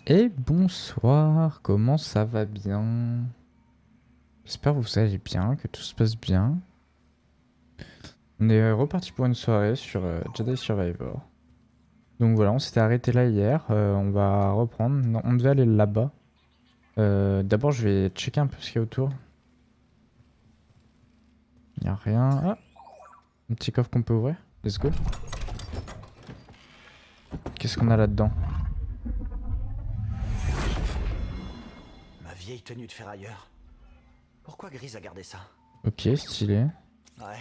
Et bonsoir, comment ça va bien? J'espère que vous allez bien, que tout se passe bien. On est reparti pour une soirée sur Jedi Survivor. Donc voilà, on s'était arrêté là hier, on va reprendre. Non, on devait aller là-bas. D'abord, je vais checker un peu ce qu'il y a autour. Il n'y a rien. Ah, un petit coffre qu'on peut ouvrir. Let's go. Qu'est-ce qu'on a là-dedans? Ma vieille tenue de ferrailleur. Pourquoi Grise a gardé ça? Ok, stylé. Ouais,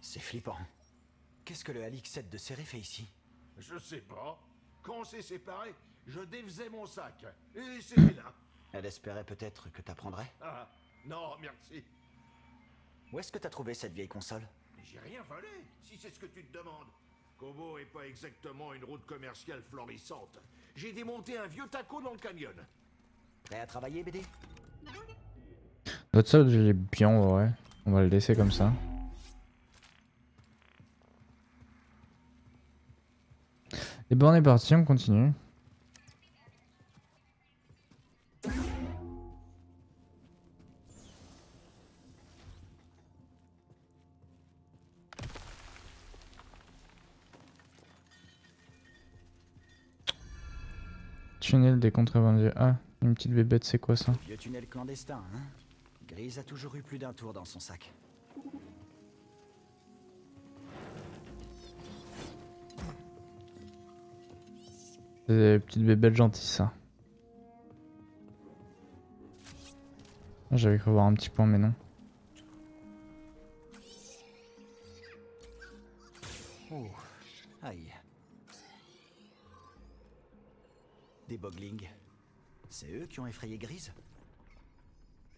c'est flippant. Qu'est-ce que le Alix 7 de Serré fait ici? Je sais pas. Quand on s'est séparés, je défaisais mon sac. Et c'était là. Elle espérait peut-être que t'apprendrais. Ah, non, merci. Où est-ce que t'as trouvé cette vieille console? J'ai rien volé, si c'est ce que tu te demandes. Kobo est pas exactement une route commerciale florissante. J'ai démonté un vieux taco dans le canyon. Prêt à travailler, BD? Notre solde, il est bien, ouais. On va le laisser comme ça. Et ben on est parti, on continue. Tunnel des contrebandiers. Ah, une petite bébête, c'est quoi ça? Vieux tunnel clandestin, hein? Grise a toujours eu plus d'un tour dans son sac. C'est des petites bébêtes gentilles, ça. Ah, j'avais cru voir un petit point, mais non. Oh, aïe. Des boglings. C'est eux qui ont effrayé Grise?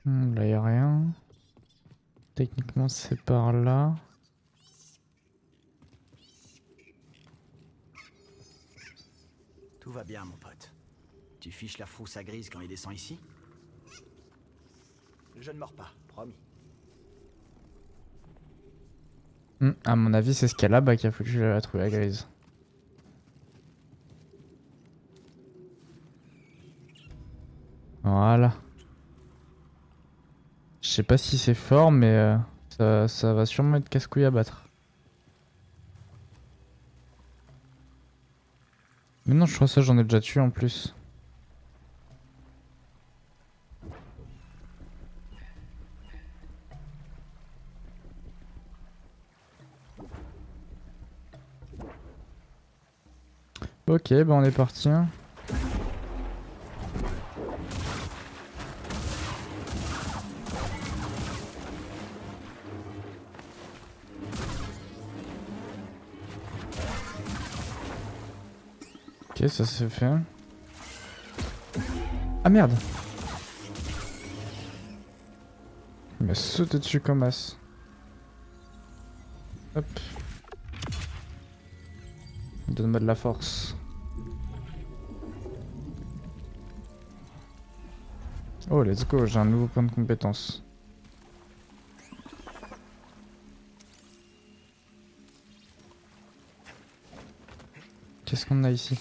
Là, y a rien. Techniquement, c'est par là. Tout va bien, mon pote. Tu fiches la frousse à Grise quand il descend ici? Je ne mords pas, promis. À mon avis, c'est ce qu'il y a là-bas qui a foutu la trouille à grise. Voilà. Je sais pas si c'est fort, mais ça va sûrement être casse-couille à battre. Mais non, je crois que ça, j'en ai déjà tué en plus. Ok, bah on est parti. Ok, ça c'est fait. Ah merde! Il m'a sauté dessus comme as. Hop. Donne-moi de la force. Oh, let's go, j'ai un nouveau point de compétence. Qu'est-ce qu'on a ici?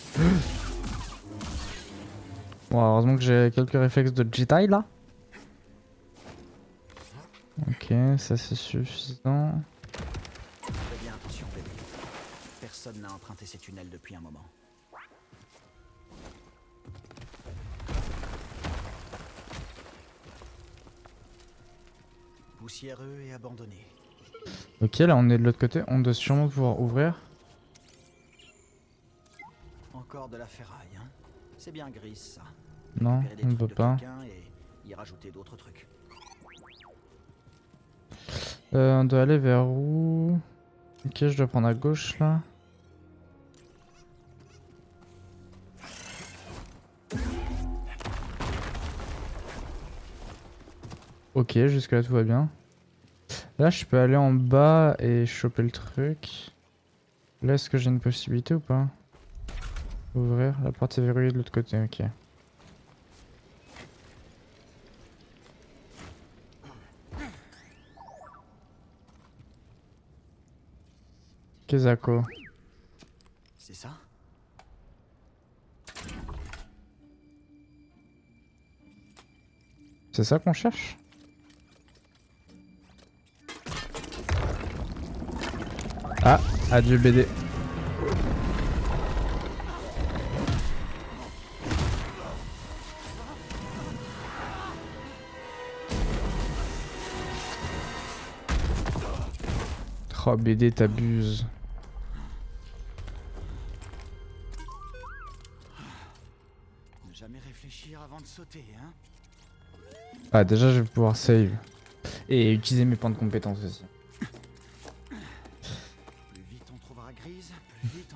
Bon, heureusement que j'ai quelques réflexes de Jedi là. Ok, ça c'est suffisant. Fais bien attention, bébé. Personne n'a emprunté ces tunnels depuis un moment. Poussiéreux et abandonné. Ok, là on est de l'autre côté, on doit sûrement pouvoir ouvrir. Encore de la ferraille, hein? C'est bien Grise, ça. Non, Récupérer des on ne trucs peut de pas. quelqu'un et y rajouter d'autres trucs. On doit aller vers où? Ok, je dois prendre à gauche là. Ok, jusque là tout va bien. Là je peux aller en bas et choper le truc. Là est-ce que j'ai une possibilité ou pas? Ouvrir, la porte est verrouillée de l'autre côté, ok. Kezako. C'est ça? C'est ça qu'on cherche? Ah, adieu BD. Oh BD, t'abuses. Ne jamais réfléchir avant de sauter, hein. Ah déjà je vais pouvoir save. Et utiliser mes points de compétence aussi. Plus vite on trouvera Grise, plus vite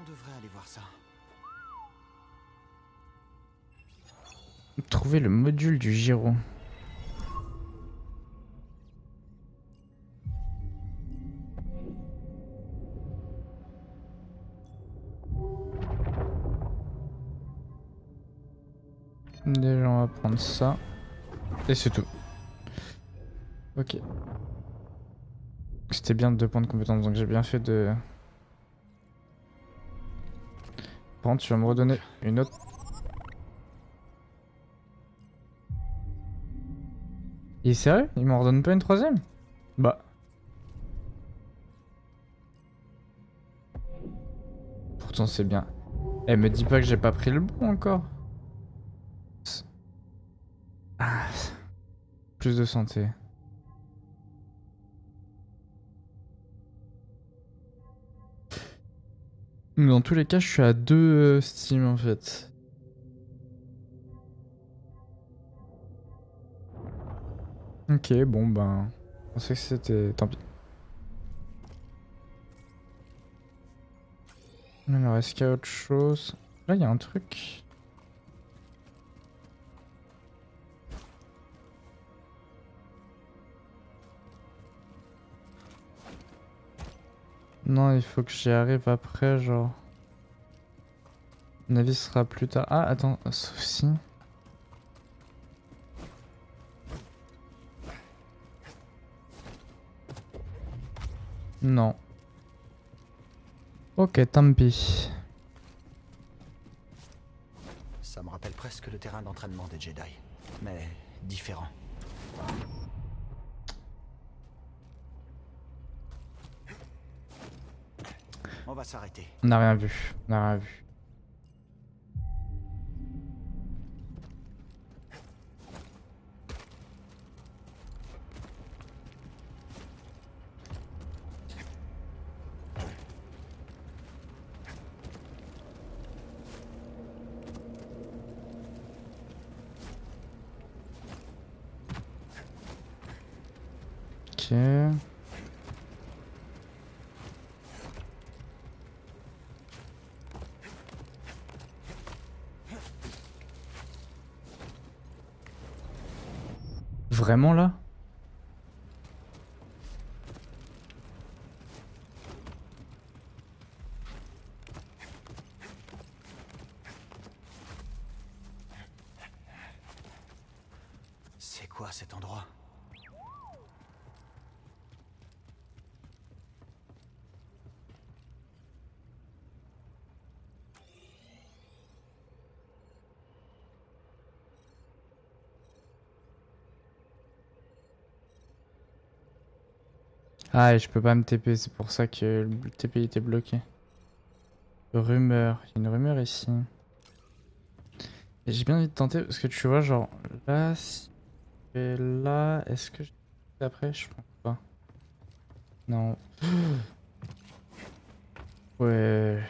on devrait aller voir ça. Trouver le module du gyro. Déjà on va prendre ça. Et c'est tout. Ok. C'était bien 2 points de compétence, donc j'ai bien fait de... Par contre tu vas me redonner une autre. Il est sérieux? Il m'en redonne pas une troisième? Bah. Pourtant c'est bien. Eh me dis pas que j'ai pas pris le bon encore. Ah. Plus de santé. Dans tous les cas je suis à 2 Steam en fait. Ok bon ben... Je pensais que c'était... Tant pis. Alors est-ce qu'il y a autre chose? Là il y a un truc. Non, il faut que j'y arrive après, genre. Mon avis sera plus tard. Ah, attends, sauf si. Non. Ok, tant pis. Ça me rappelle presque le terrain d'entraînement des Jedi, mais différent. On va s'arrêter. On n'a rien vu. On n'a rien vu. Ok. Vraiment là? C'est quoi cet endroit? Ah, et je peux pas me TP, c'est pour ça que le TP était bloqué. Rumeur. Il y a une rumeur ici. Et j'ai bien envie de tenter parce que tu vois, genre là, si je vais là, est-ce que je après? Je pense pas. Non. Ouais.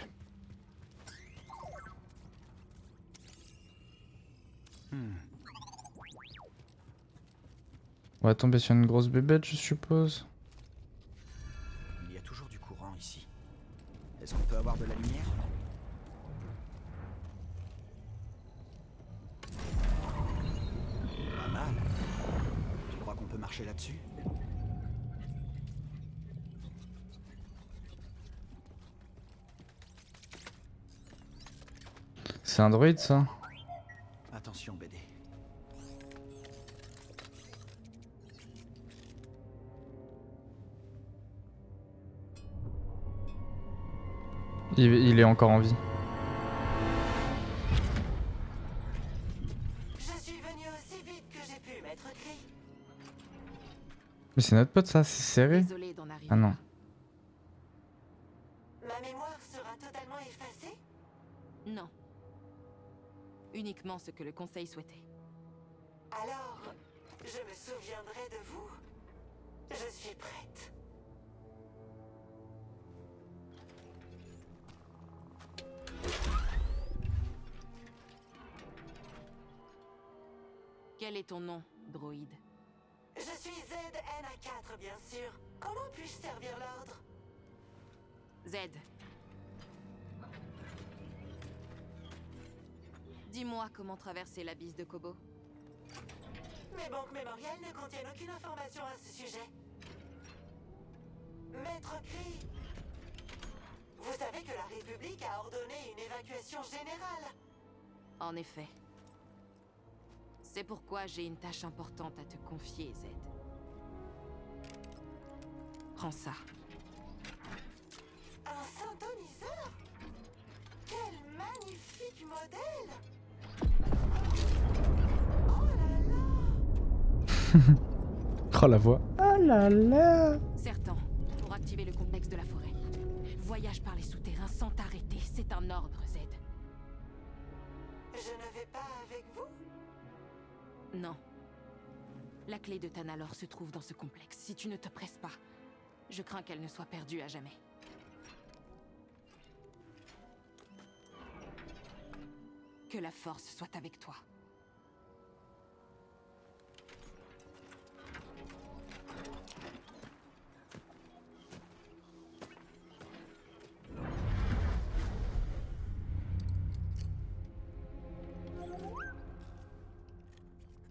On va tomber sur une grosse bébête, je suppose. Il y a toujours du courant ici. Est-ce qu'on peut avoir de la lumière? Pas mal. Tu crois qu'on peut marcher là-dessus? C'est un droïde ça? Attention, BD. Il est encore en vie. Je suis venu Maître Cri. Mais c'est notre pote ça, c'est serré. Désolé d'en arriver Ah non. là. Ma mémoire sera totalement effacée? Non. Uniquement ce que le conseil souhaitait. Alors, je me souviendrai de vous. Je suis prête. Quel est ton nom, droïde? Je suis ZNA4, bien sûr. Comment puis-je servir l'ordre? Z. Dis-moi comment traverser l'abysse de Kobo. Mes banques mémorielles ne contiennent aucune information à ce sujet. Maître Cri, vous savez que la République a ordonné une évacuation générale. En effet. C'est pourquoi j'ai une tâche importante à te confier, Z. Prends ça. Un synthoniseur? Quel magnifique modèle! Oh là là! Oh la voix. Oh là là. Certain, pour activer le complexe de la forêt. Voyage par les souterrains sans t'arrêter, c'est un ordre, Z. Je ne vais pas avec vous? Non. La clé de Tanalor se trouve dans ce complexe. Si tu ne te presses pas, je crains qu'elle ne soit perdue à jamais. Que la force soit avec toi.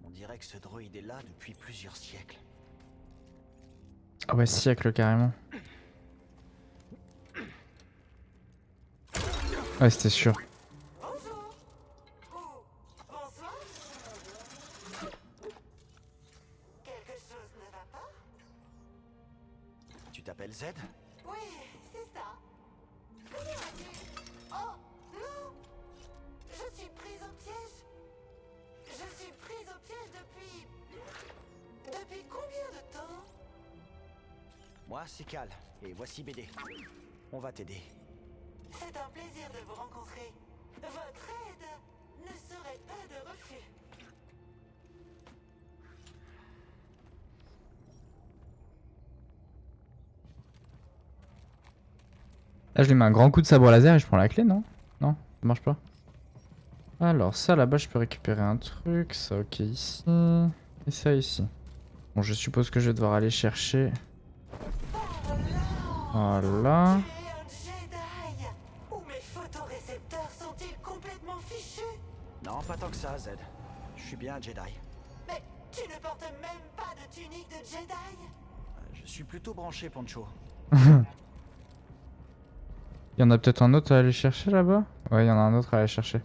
On dirait que ce droïde est là depuis plusieurs siècles. Ah ouais, siècle carrément. Ouais, c'était sûr. Bonjour! Ou bonsoir? Quelque chose ne va pas? Tu t'appelles Z? Oui, c'est ça. Comment as-tu... Oh, non! Je suis prise au piège. Je suis prise au piège depuis... Depuis combien de temps? Moi, c'est Cal, et voici BD. On va t'aider. C'est un plaisir de vous rencontrer. Votre aide ne serait pas de refus. Là, je lui mets un grand coup de sabre laser et je prends la clé, non? Non, ça marche pas. Alors, ça là-bas, je peux récupérer un truc. Ça, ok, ici. Et ça, ici. Bon, je suppose que je vais devoir aller chercher. Voilà. Tu es un Jedi! Ou mes photorécepteurs sont-ils complètement fichus? Non, pas tant que ça, Z. Je suis bien un Jedi. Mais tu ne portes même pas de tunique de Jedi? Je suis plutôt branché, Poncho. Il y en a peut-être un autre à aller chercher là-bas? Ouais, il y en a un autre à aller chercher.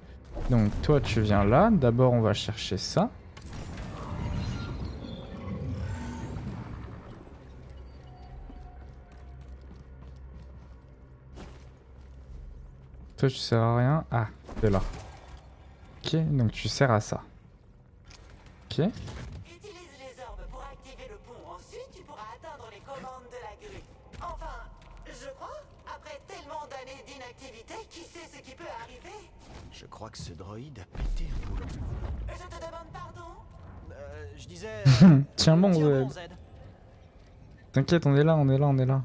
Donc, toi, tu viens là. D'abord, on va chercher ça. Toi, tu sers à rien. Ah, de là. Ok, donc tu sers à ça. Ok. Utilise les orbes pour activer le pont. Ensuite, tu pourras atteindre les commandes de la grue. Enfin, je crois, après tellement d'années d'inactivité, qui sait ce qui peut arriver? Je crois que ce droïde a pété un boulon. Je te demande pardon? Je disais... Tiens bon, tiens Z. bon, Z. T'inquiète, on est là, on est là, on est là.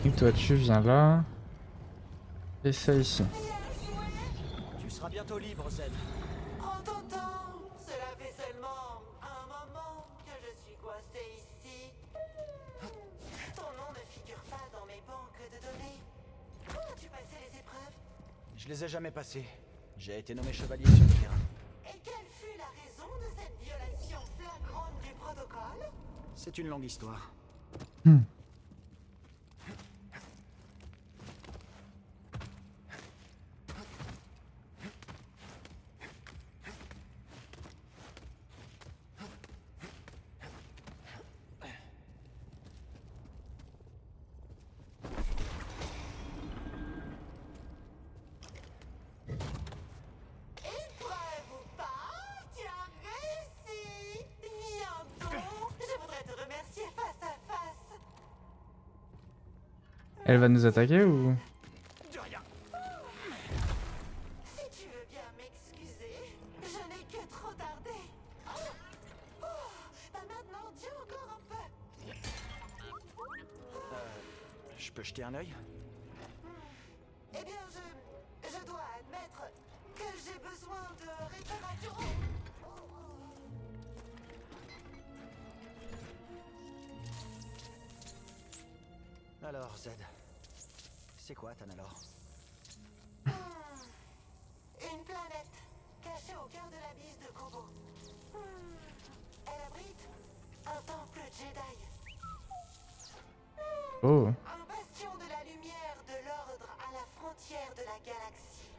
Et toi, tu viens là. Et ça ici. Tu seras bientôt libre, Z. Prends ton temps. Cela fait seulement un moment que je suis coincé ici. Ton nom ne figure pas dans mes banques de données. Comment as-tu passé les épreuves? Je les ai jamais passés. J'ai été nommé chevalier sur le terrain. Et quelle fut la raison de cette violation flagrante du protocole? C'est une longue histoire. Elle va nous attaquer ou... De rien. Si tu veux bien m'excuser, je n'ai que trop tardé. Bah maintenant, tiens encore un peu. Je peux jeter un œil? Eh bien, je dois admettre que j'ai besoin de réparation. Alors, Z. C'est quoi, Tanalor? Une planète cachée au cœur de l'abysse de Kobo. Elle abrite un temple Jedi. Oh. Un bastion de la lumière de l'ordre à la frontière de la galaxie.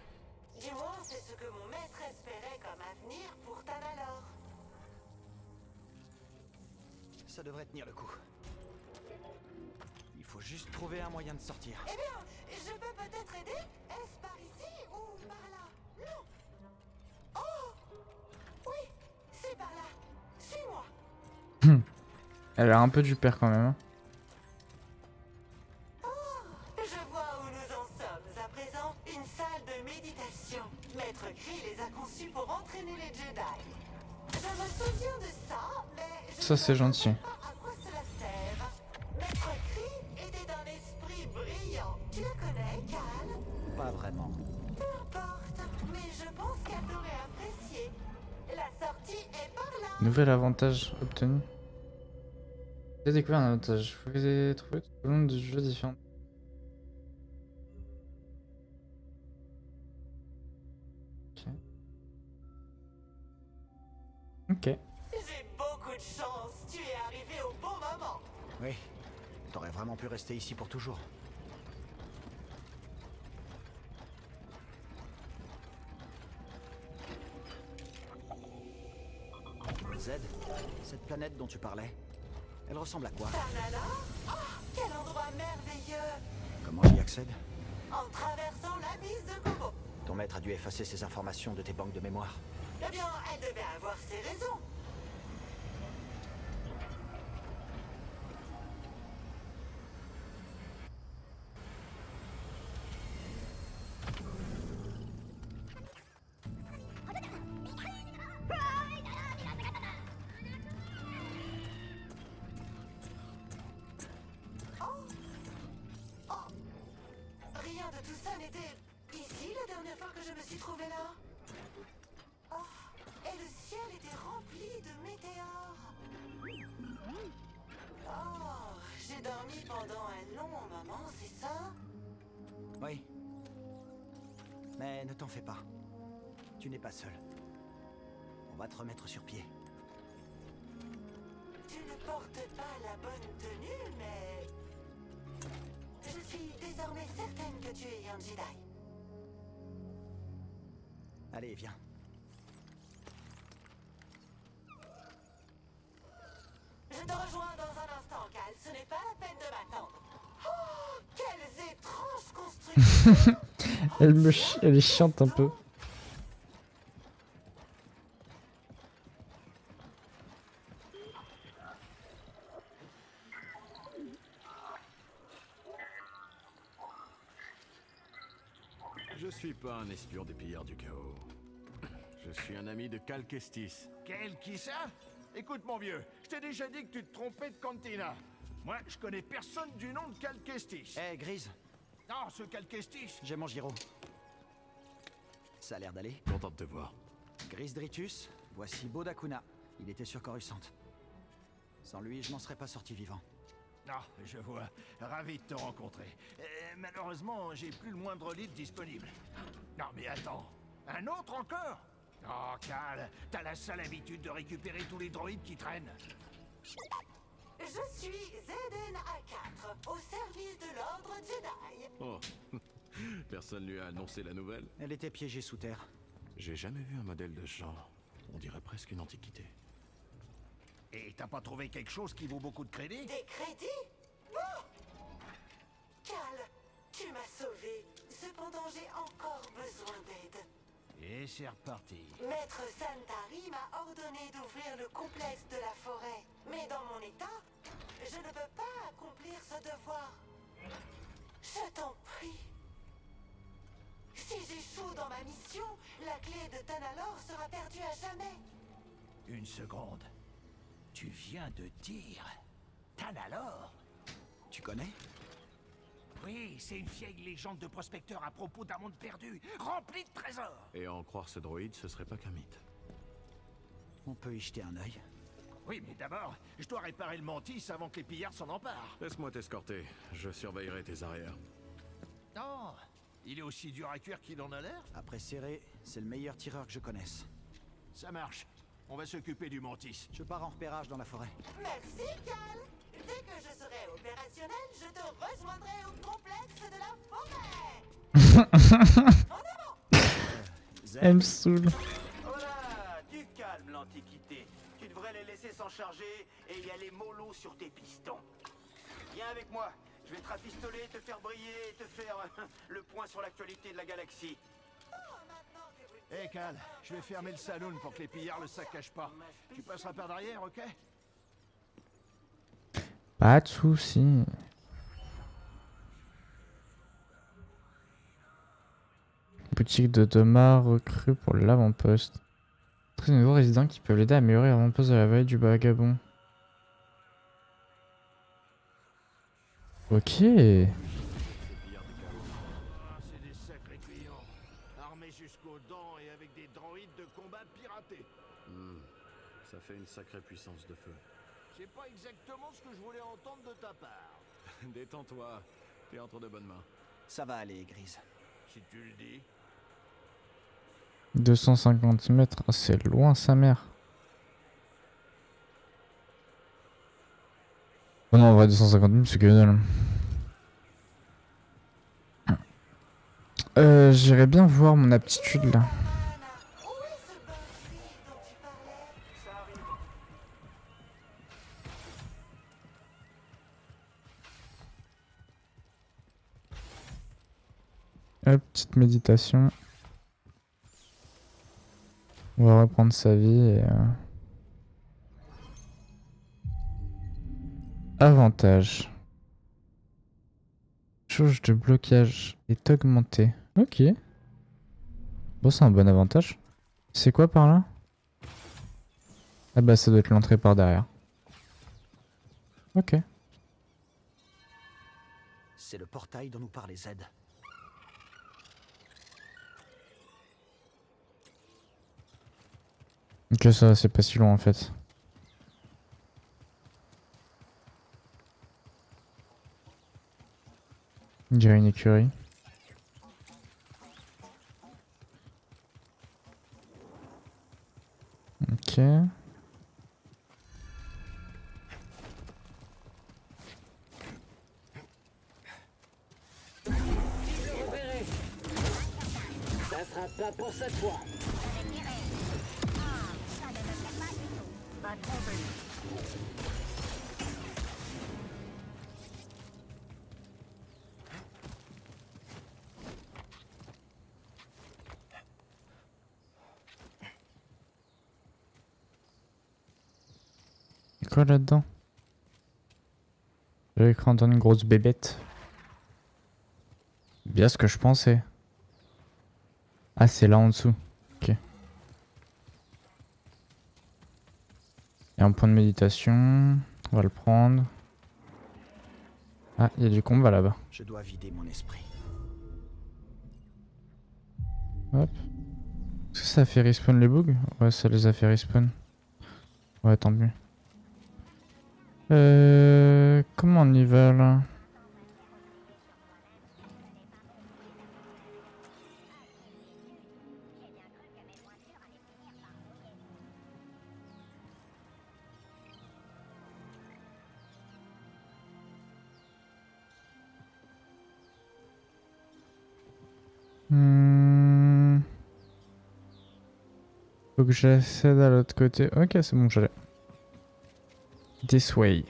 Du moins, c'est ce que mon maître espérait comme avenir pour Tanalor. Ça devrait tenir le coup. Il faut juste trouver un moyen de sortir. Eh bien, je peux peut-être aider? Est-ce par ici ou par là? Non. Oh! Oui, c'est par là. Suis-moi. Elle a un peu du père quand même. Hein. Je vois où nous en sommes à présent. Une salle de méditation. Maître Kree les a conçus pour entraîner les Jedi. Je me souviens de ça, mais je Ça, ne c'est me gentil. rappelle pas à quoi cela sert. Maître Kree était d'un esprit brillant. Tu la connais, Cal? Pas vraiment. Peu importe, mais je pense qu'elle t'aurait apprécié. La sortie est par là. Nouvel avantage obtenu. J'ai découvert un avantage. Vous pouvez trouver tout au long du jeu différents. Ok. J'ai beaucoup de chance. Tu es arrivé au bon moment. Oui. T'aurais vraiment pu rester ici pour toujours. Z, cette planète dont tu parlais, elle ressemble à quoi? Tanalor? Oh, quel endroit merveilleux! Comment j'y accède? En traversant l'abysse de Kobo. Ton maître a dû effacer ces informations de tes banques de mémoire. Eh bien, elle devait avoir ses raisons. Rien de tout ça n'était ici la dernière fois que je me suis trouvée là. Oh, et le ciel était rempli de météores. Oh, j'ai dormi pendant un long moment, c'est ça? Oui. Mais ne t'en fais pas. Tu n'es pas seul. On va te remettre sur pied. Tu ne portes pas la bonne tenue, mais... Je suis désormais certaine que tu es un Jedi. Allez, viens. Je te rejoins dans un instant, Cal. Ce n'est pas la peine de m'attendre. Oh, quelles étranges constructions! Elle est chiante un peu. Je suis pas un espion des pillards du chaos. Je suis un ami de Cal Kestis. Quel qui ça? Écoute mon vieux, je t'ai déjà dit que tu te trompais de cantina. Moi, je connais personne du nom de Cal Kestis. Hé, Grise, Non, ce Cal Kestis. j'ai mon gyro. Ça a l'air d'aller. Content de te voir. Grise Dritus, voici Beau Dakuna. Il était sur Coruscant. Sans lui, je n'en serais pas sorti vivant. Ah, je vois. Ravi de te rencontrer. Malheureusement, j'ai plus le moindre lead disponible. Non, mais attends. Un autre encore? Oh, Cal, t'as la sale habitude de récupérer tous les droïdes qui traînent. Je suis Zeden A4, au service de l'ordre Jedi. Oh, personne lui a annoncé la nouvelle. Elle était piégée sous terre. J'ai jamais vu un modèle de ce genre. On dirait presque une antiquité. Et t'as pas trouvé quelque chose qui vaut beaucoup de crédit? Des crédits? Oh! Cal, tu m'as sauvé. Cependant, j'ai encore besoin d'aide. Et c'est reparti. Maître Santari m'a ordonné d'ouvrir le complexe de la forêt. Mais dans mon état, je ne peux pas accomplir ce devoir. Tanalorr sera perdu à jamais. Une seconde. Tu viens de dire Tanalorr? Tu connais? Oui, c'est une vieille légende de prospecteur à propos d'un monde perdu, rempli de trésors. Et à en croire ce droïde, ce serait pas qu'un mythe. On peut y jeter un œil. Oui, mais d'abord, je dois réparer le mantis avant que les pillards s'en emparent. Laisse-moi t'escorter, je surveillerai tes arrières. Non, il est aussi dur à cuire qu'il en a l'air. Après serré, c'est le meilleur tireur que je connaisse. Ça marche. On va s'occuper du mantis. Je pars en repérage dans la forêt. Merci, Cal. Dès que je serai opérationnel, je te rejoindrai au complexe de la forêt. En avant. Elle me saoule. Voilà, du calme l'Antiquité. Tu devrais les laisser s'en charger et y aller mollo sur tes pistons. Viens avec moi, je vais te rafistoler, te faire briller et te faire le point sur l'actualité de la galaxie. Hé, Cal, je vais fermer le saloon pour que les pillards le saccagent pas. Tu passeras par derrière, ok? Pas de soucis. Boutique de Thomas recrue pour l'avant-poste. Très nouveaux résidents qui peuvent l'aider à améliorer l'avant-poste de la vallée du Vagabond. Ok. Ah, c'est des sacrés clients. Armés jusqu'aux dents et avec des droïdes de combat piratés. Ça fait une sacrée puissance de feu. C'est pas exactement ce que je voulais entendre de ta part. Détends-toi, t'es entre de bonnes mains. Ça va aller, Grise. Si tu le dis. 250 mètres, oh, c'est loin sa mère. Oh non, en vrai, 250 mètres, c'est que dalle. J'irais bien voir mon aptitude là. Où est ce bandit dont tu parlais? Ça arrive. Hop, petite méditation. On va reprendre sa vie et... Avantage. Jauge de blocage est augmentée. Ok. Bon, c'est un bon avantage. C'est quoi par là? Ah bah ça doit être l'entrée par derrière. Ok. C'est le portail dont nous parlait Z. Ok, ça c'est pas si long en fait. On dirait une écurie. Ok. Ça sera pas pour cette fois. Y'a quoi là-dedans? L'écran donne une grosse bébête. Bien ce que je pensais. Ah, c'est là en dessous. Ok. Il y a un point de méditation. On va le prendre. Ah, il y a du combat là-bas. Je dois vider mon esprit. Hop. Est-ce que ça a fait respawn les bugs? Ouais, ça les a fait respawn. Ouais, tant mieux. Comment on y va là? Faut que j'accède à l'autre côté. Ok, c'est bon, j'allais. This way.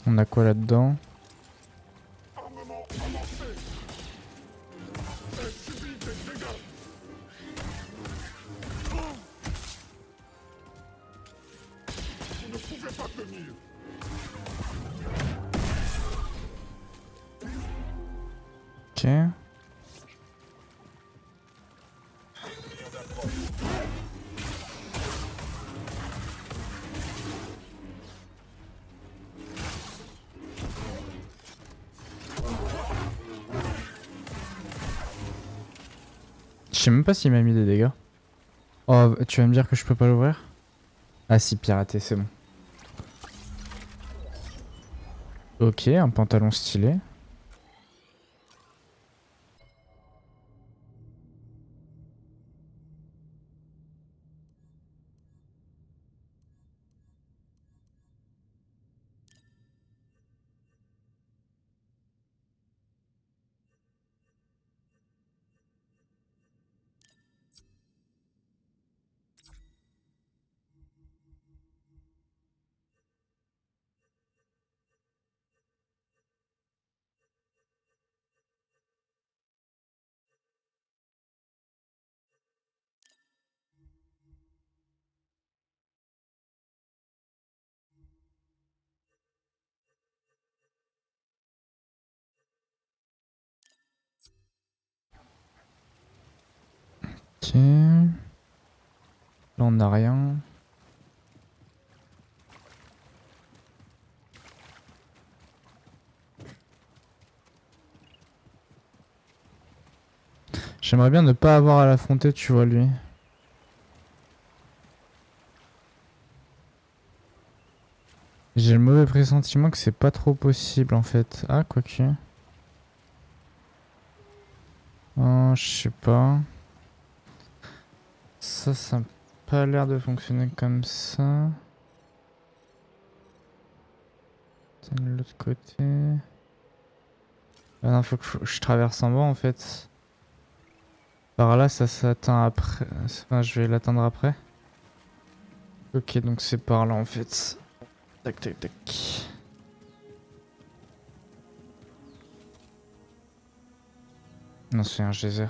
On a quoi là-dedans? Ok. Je sais même pas s'il m'a mis des dégâts. Oh, tu vas me dire que je peux pas l'ouvrir? Ah si, piraté, c'est bon. Ok, un pantalon stylé. Ok. Là on a rien. J'aimerais bien ne pas avoir à l'affronter, tu vois, lui. J'ai le mauvais pressentiment que c'est pas trop possible en fait. Ah, quoique. Oh, je sais pas. Ça n'a pas l'air de fonctionner comme ça. Tiens, de l'autre côté. Ah non, faut que je traverse en bas en fait. Par là, ça s'atteint après. Enfin, je vais l'atteindre après. Ok, donc c'est par là en fait. Tac, tac, tac. Non, c'est un geyser.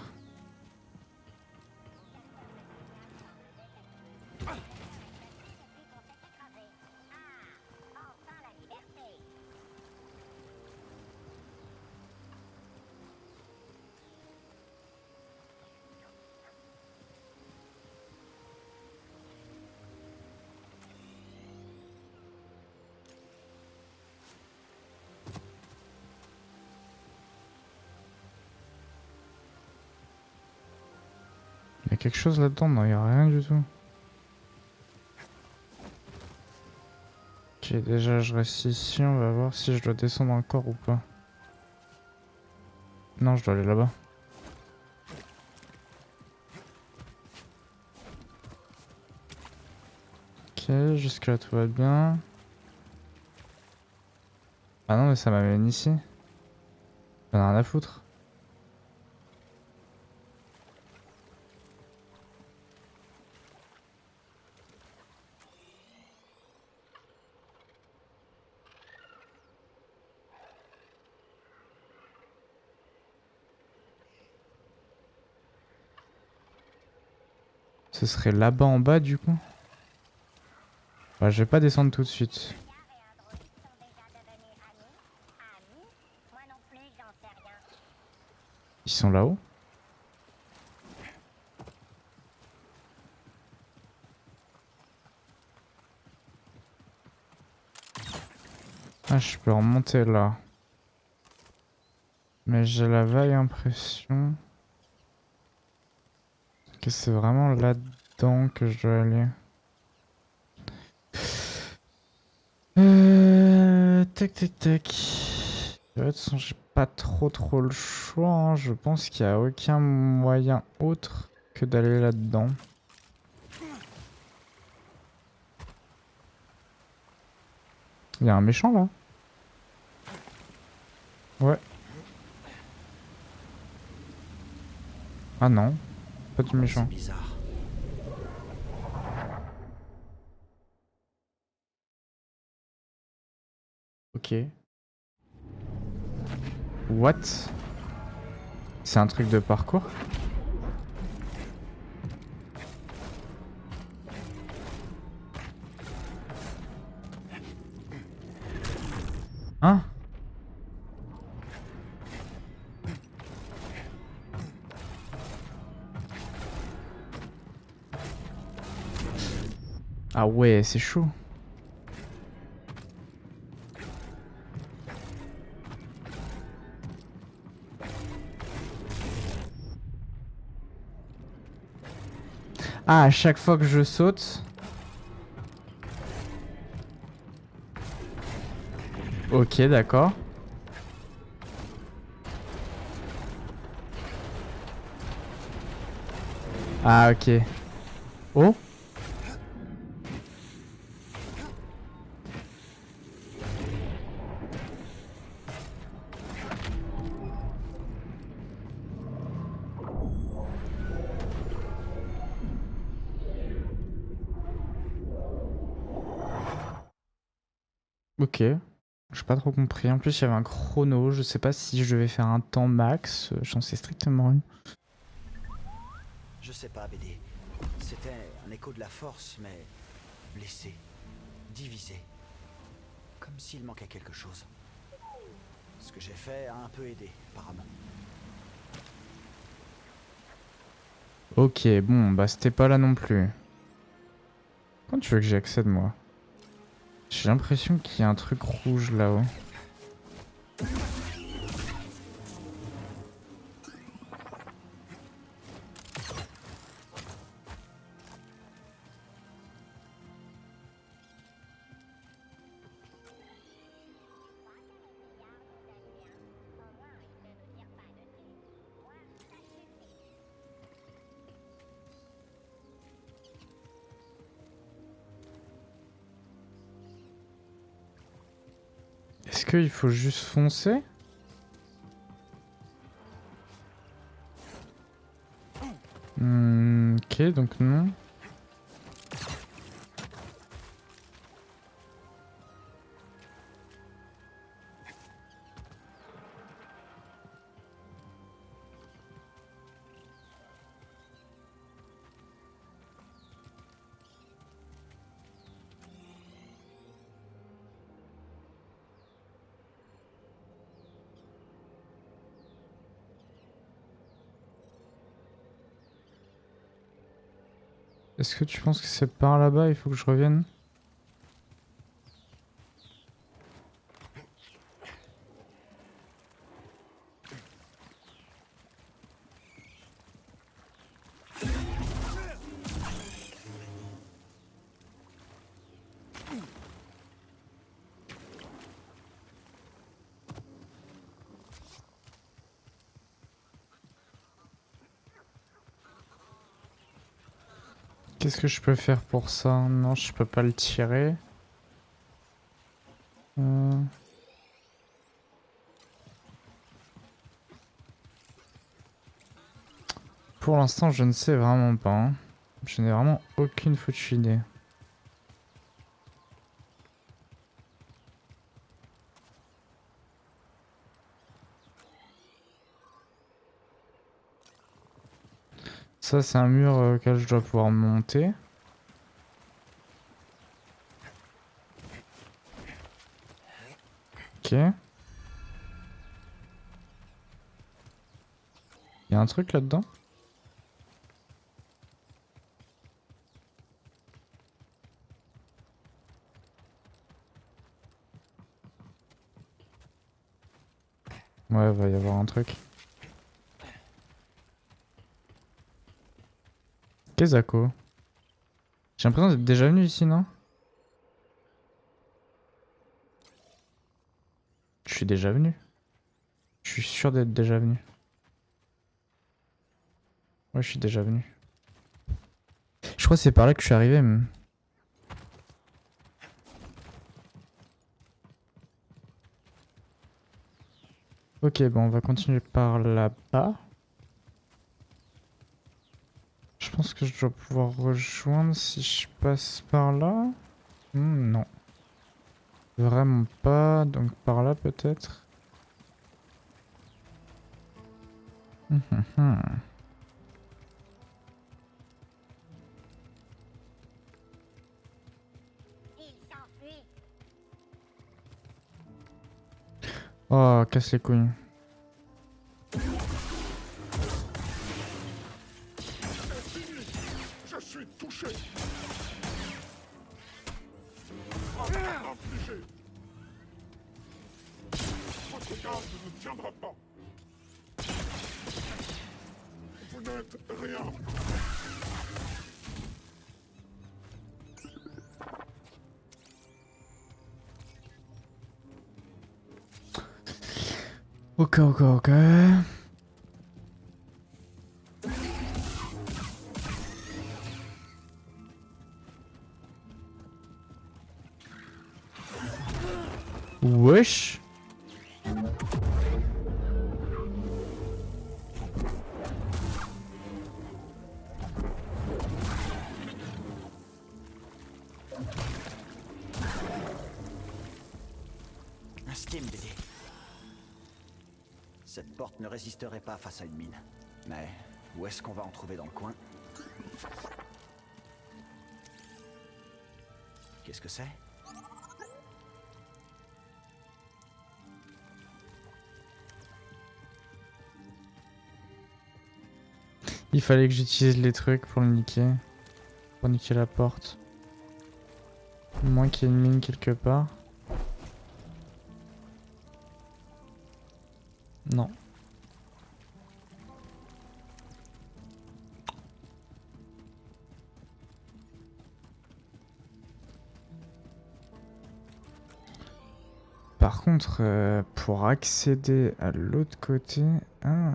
Il y a quelque chose là-dedans? Non, il n'y a rien du tout. Ok, déjà je reste ici, on va voir si je dois descendre encore ou pas. Non, je dois aller là-bas. Ok, jusque là tout va bien. Ah non, mais ça m'amène ici. J'en ai rien à foutre. Ce serait là-bas en bas du coup. Bah, je vais pas descendre tout de suite. Ils sont là-haut? Ah, je peux remonter là. Mais j'ai la vague impression que c'est vraiment là-dedans que je dois aller. Tac tac tac. De toute façon, j'ai pas trop le choix, hein. Je pense qu'il y a aucun moyen autre que d'aller là-dedans. Il y a un méchant là? Ouais. Ah non, pas du méchant. C'est bizarre. Ok. What? C'est un truc de parcours? Hein? Ah ouais, c'est chaud. Ah, à chaque fois que je saute. Ok, d'accord. Ah, ok. Oh. Ok. J'ai pas trop compris. En plus, il y avait un chrono. Je sais pas si je vais faire un temps max. J'en sais strictement rien. Je sais pas, BD. C'était un écho de la force, mais blessé, divisé. Comme s'il manquait quelque chose. Ce que j'ai fait a un peu aidé, apparemment. Ok, bon, bah c'était pas là non plus. Quand tu veux que j'y accède, moi? J'ai l'impression qu'il y a un truc rouge là-haut. Est-ce qu'il faut juste foncer? Ok, donc non. Est-ce que tu penses que c'est par là-bas, il faut que je revienne? Qu'est-ce que je peux faire pour ça? Non, je peux pas le tirer. Pour l'instant, je ne sais vraiment pas. Hein. Je n'ai vraiment aucune foutue idée. Ça, c'est un mur auquel je dois pouvoir monter. Ok. Il y a un truc là-dedans? Ouais, va y avoir un truc. Kezako. J'ai l'impression d'être déjà venu ici, non? Je suis déjà venu. Je suis sûr d'être déjà venu. Ouais, je suis déjà venu. Je crois que c'est par là que je suis arrivé. Même. Ok, bon, on va continuer par là-bas. Je pense que je dois pouvoir rejoindre si je passe par là. Non. Vraiment pas, donc par là peut-être. Oh, casse les couilles. Je suis touché. Infligé. Votre garde ne tiendra pas. Vous n'êtes rien. Ok, ok, ok. Wesh. Un Steam BD. Cette porte ne résisterait pas face à une mine. Mais où est-ce qu'on va en trouver dans le coin? Qu'est-ce que c'est? Il fallait que j'utilise les trucs pour le niquer. Pour niquer la porte. Au moins qu'il y ait une mine quelque part. Non. Par contre, pour accéder à l'autre côté... Ah.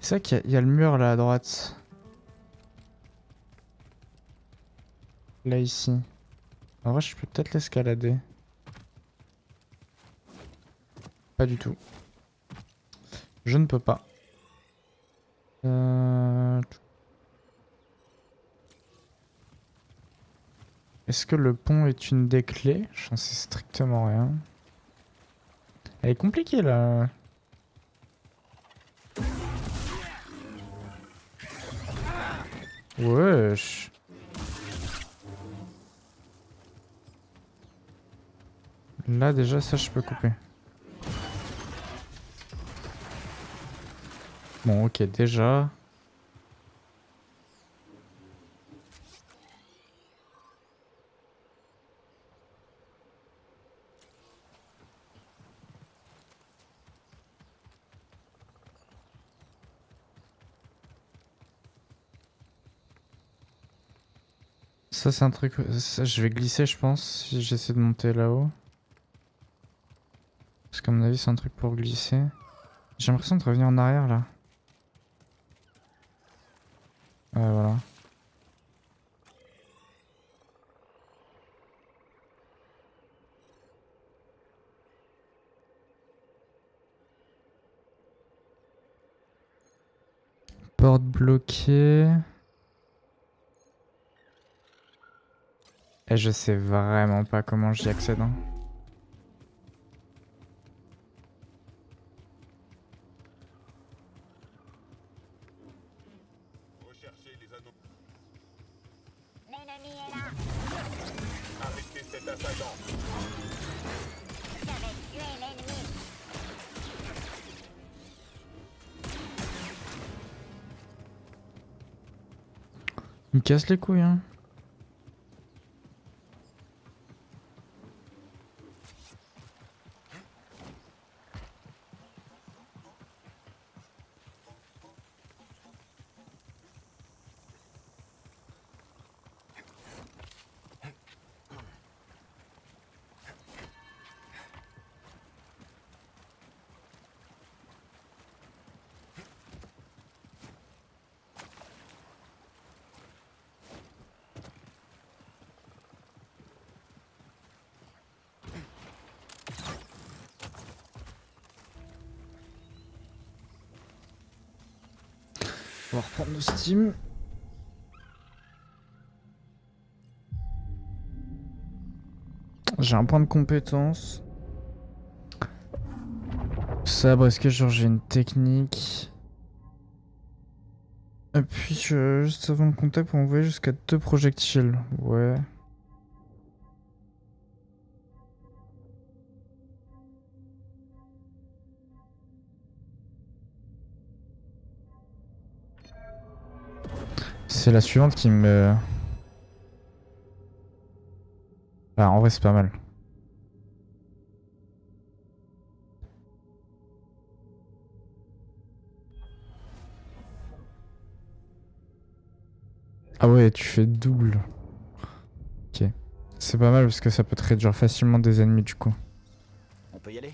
C'est vrai qu'il y a le mur là à droite. Là ici. En vrai, je peux peut-être l'escalader. Pas du tout. Je ne peux pas. Est-ce que le pont est une des clés? J'en sais strictement rien. Elle est compliquée là. Wesh. Là déjà ça je peux couper. Bon ok déjà. Ça c'est un truc... ça, je vais glisser je pense si j'essaie de monter là-haut. Parce qu'à mon avis c'est un truc pour glisser. J'ai l'impression de revenir en arrière là. Ouais voilà. Porte bloquée. Et je sais vraiment pas comment j'y accède. Hein. Recherchez les anneaux. L'ennemi est là. Arrêtez cet assaillant. J'avais tué l'ennemi. Il me casse les couilles hein. On va reprendre le Steam. J'ai un point de compétence. Sabre, est-ce que genre j'ai une technique? Et puis juste avant le contact pour envoyer jusqu'à 2 projectiles. Ouais. C'est la suivante qui me... Bah, en vrai, c'est pas mal. Ah ouais, tu fais double. Ok. C'est pas mal parce que ça peut te réduire facilement des ennemis du coup. On peut y aller?